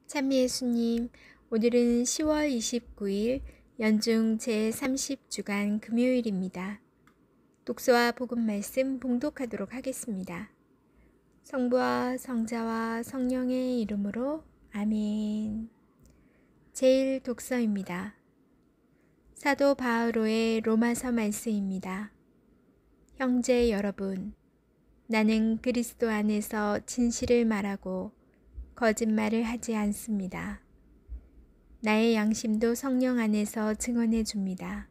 찬미 예수님, 오늘은 10월 29일 연중 제30주간 금요일입니다. 독서와 복음 말씀 봉독하도록 하겠습니다. 성부와 성자와 성령의 이름으로 아멘. 제일 독서입니다. 사도 바오로의 로마서 말씀입니다. 형제 여러분, 나는 그리스도 안에서 진실을 말하고 거짓말을 하지 않습니다. 나의 양심도 성령 안에서 증언해 줍니다.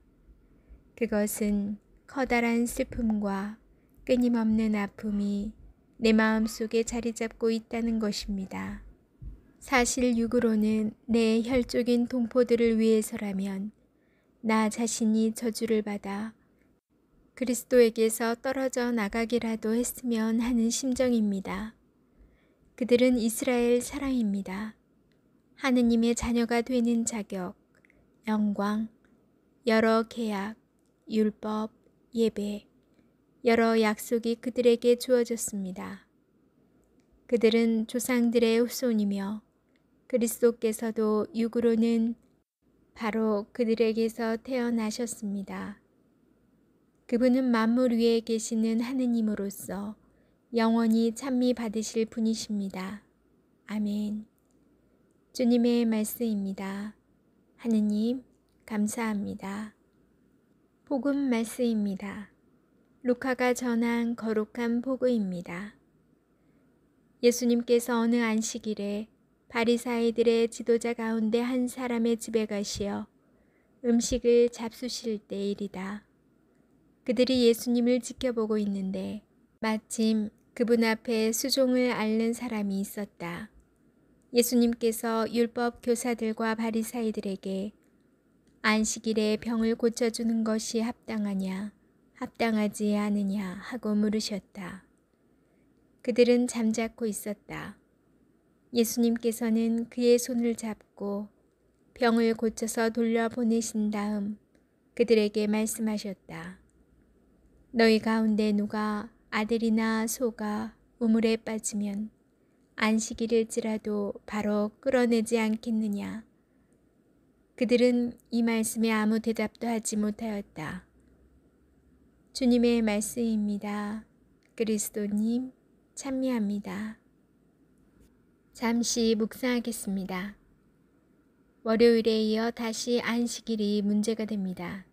그것은 커다란 슬픔과 끊임없는 아픔이 내 마음속에 자리 잡고 있다는 것입니다. 사실 육으로는 내 혈족인 동포들을 위해서라면 나 자신이 저주를 받아 그리스도에게서 떨어져 나가기라도 했으면 하는 심정입니다. 그들은 이스라엘 사람입니다. 하느님의 자녀가 되는 자격, 영광, 여러 계약, 율법, 예배, 여러 약속이 그들에게 주어졌습니다. 그들은 조상들의 후손이며 그리스도께서도 육으로는 바로 그들에게서 태어나셨습니다. 그분은 만물 위에 계시는 하느님으로서 영원히 찬미 받으실 분이십니다. 아멘. 주님의 말씀입니다. 하느님, 감사합니다. 복음 말씀입니다. 루카가 전한 거룩한 복음입니다. 예수님께서 어느 안식일에 바리사이들의 지도자 가운데 한 사람의 집에 가시어 음식을 잡수실 때일이다. 그들이 예수님을 지켜보고 있는데 마침 그분 앞에 수종을 앓는 사람이 있었다. 예수님께서 율법 교사들과 바리사이들에게 안식일에 병을 고쳐주는 것이 합당하냐, 합당하지 않으냐 하고 물으셨다. 그들은 잠자코 있었다. 예수님께서는 그의 손을 잡고 병을 고쳐서 돌려보내신 다음 그들에게 말씀하셨다. 너희 가운데 누가 아들이나 소가 우물에 빠지면 안식일일지라도 바로 끌어내지 않겠느냐. 그들은 이 말씀에 아무 대답도 하지 못하였다. 주님의 말씀입니다. 그리스도님, 찬미합니다. 잠시 묵상하겠습니다. 월요일에 이어 다시 안식일이 문제가 됩니다.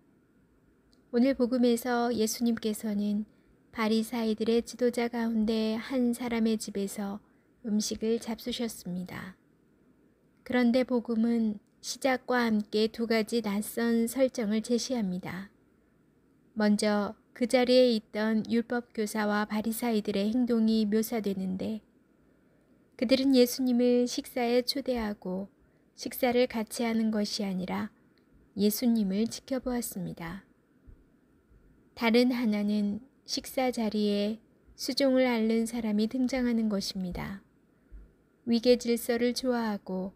오늘 복음에서 예수님께서는 바리사이들의 지도자 가운데 한 사람의 집에서 음식을 잡수셨습니다. 그런데 복음은 시작과 함께 두 가지 낯선 설정을 제시합니다. 먼저 그 자리에 있던 율법 교사와 바리사이들의 행동이 묘사되는데 그들은 예수님을 식사에 초대하고 식사를 같이 하는 것이 아니라 예수님을 지켜보았습니다. 다른 하나는 식사 자리에 수종을 앓는 사람이 등장하는 것입니다. 위계 질서를 좋아하고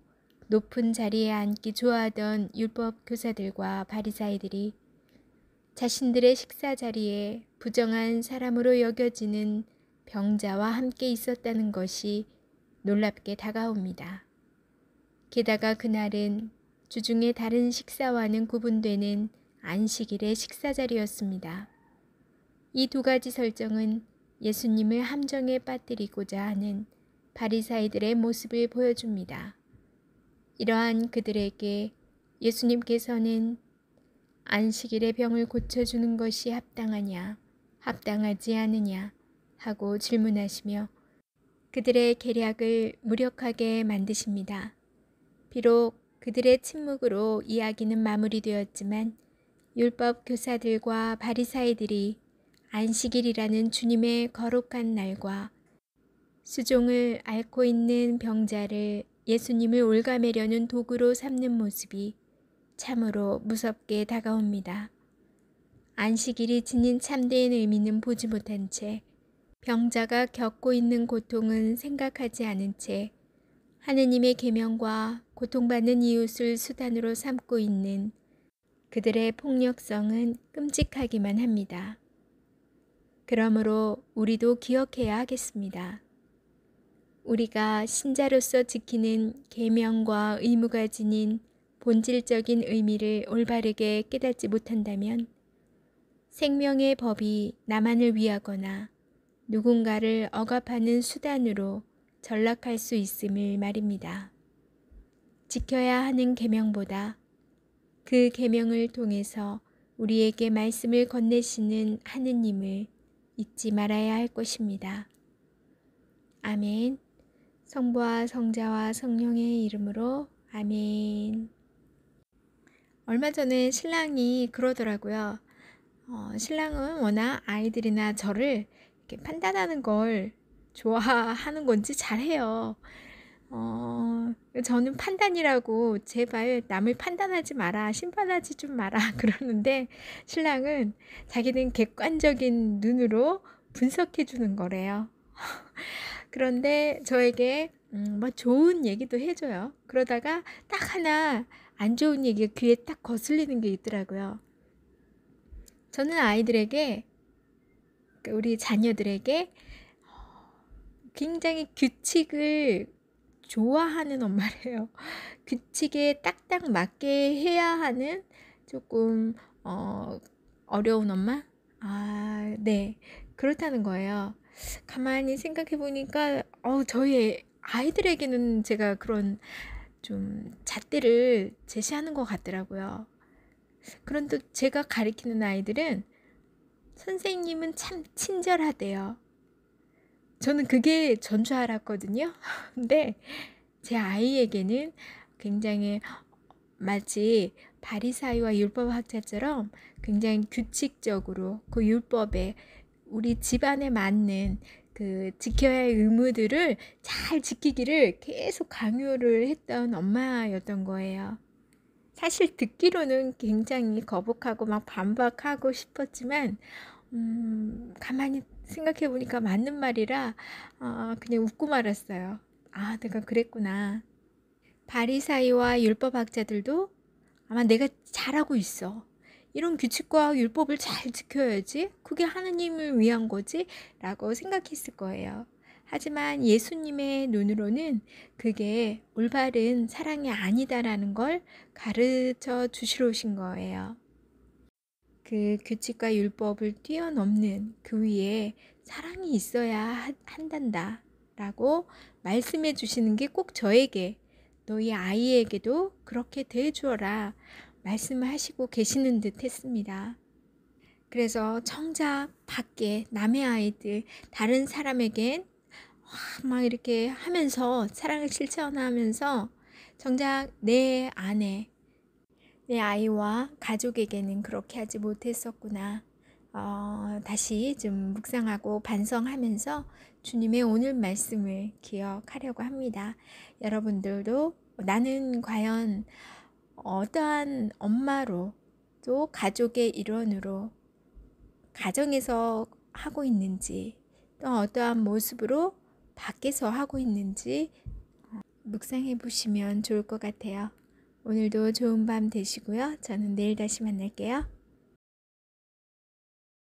높은 자리에 앉기 좋아하던 율법 교사들과 바리사이들이 자신들의 식사 자리에 부정한 사람으로 여겨지는 병자와 함께 있었다는 것이 놀랍게 다가옵니다. 게다가 그날은 주중의 다른 식사와는 구분되는 안식일의 식사 자리였습니다. 이 두 가지 설정은 예수님을 함정에 빠뜨리고자 하는 바리사이들의 모습을 보여줍니다. 이러한 그들에게 예수님께서는 안식일의 병을 고쳐주는 것이 합당하냐, 합당하지 않으냐 하고 질문하시며 그들의 계략을 무력하게 만드십니다. 비록 그들의 침묵으로 이야기는 마무리되었지만 율법 교사들과 바리사이들이 안식일이라는 주님의 거룩한 날과 수종을 앓고 있는 병자를 예수님을 올가매려는 도구로 삼는 모습이 참으로 무섭게 다가옵니다. 안식일이 지닌 참된 의미는 보지 못한 채 병자가 겪고 있는 고통은 생각하지 않은 채 하느님의 계명과 고통받는 이웃을 수단으로 삼고 있는 그들의 폭력성은 끔찍하기만 합니다. 그러므로 우리도 기억해야 하겠습니다. 우리가 신자로서 지키는 계명과 의무가 지닌 본질적인 의미를 올바르게 깨닫지 못한다면 생명의 법이 나만을 위하거나 누군가를 억압하는 수단으로 전락할 수 있음을 말입니다. 지켜야 하는 계명보다 그 계명을 통해서 우리에게 말씀을 건네시는 하느님을 잊지 말아야 할 것입니다. 아멘. 성부와 성자와 성령의 이름으로 아멘. 얼마 전에 신랑이 그러더라고요. 신랑은 워낙 아이들이나 저를 이렇게 판단하는 걸 좋아하는 건지 잘해요. 저는 판단이라고 제발 남을 판단하지 마라, 심판하지 좀 마라 그러는데 신랑은 자기는 객관적인 눈으로 분석해 주는 거래요. 그런데 저에게 뭐 좋은 얘기도 해줘요. 그러다가 딱 하나 안 좋은 얘기가 귀에 딱 거슬리는 게 있더라고요. 저는 아이들에게, 우리 자녀들에게 굉장히 규칙을 좋아하는 엄마래요. 규칙에 딱딱 맞게 해야 하는 조금 어려운 엄마? 네. 그렇다는 거예요. 가만히 생각해 보니까 저희 아이들에게는 제가 그런 좀 잣대를 제시하는 것 같더라고요. 그런데 제가 가르치는 아이들은 선생님은 참 친절하대요. 저는 그게 전 줄 알았거든요. 근데 제 아이에게는 굉장히 마치 바리사이와 율법학자처럼 굉장히 규칙적으로 그 율법에 우리 집안에 맞는 그 지켜야 할 의무들을 잘 지키기를 계속 강요를 했던 엄마였던 거예요. 사실 듣기로는 굉장히 거북하고 막 반박하고 싶었지만 가만히 생각해 보니까 맞는 말이라 그냥 웃고 말았어요. 내가 그랬구나. 바리사이와 율법학자들도 아마 내가 잘하고 있어, 이런 규칙과 율법을 잘 지켜야지, 그게 하나님을 위한 거지 라고 생각했을 거예요. 하지만 예수님의 눈으로는 그게 올바른 사랑이 아니다라는 걸 가르쳐 주시러 오신 거예요. 그 규칙과 율법을 뛰어넘는 그 위에 사랑이 있어야 한단다 라고 말씀해 주시는 게 꼭 저에게, 너희 아이에게도 그렇게 대해주어라 말씀을 하시고 계시는 듯 했습니다. 그래서 정작 밖에 남의 아이들, 다른 사람에겐 막 이렇게 하면서 사랑을 실천하면서 정작 내 아내, 내 아이와 가족에게는 그렇게 하지 못했었구나. 다시 좀 묵상하고 반성하면서 주님의 오늘 말씀을 기억하려고 합니다. 여러분들도 나는 과연 어떠한 엄마로, 또 가족의 일원으로 가정에서 하고 있는지, 또 어떠한 모습으로 밖에서 하고 있는지 묵상해 보시면 좋을 것 같아요. 오늘도 좋은 밤 되시고요. 저는 내일 다시 만날게요.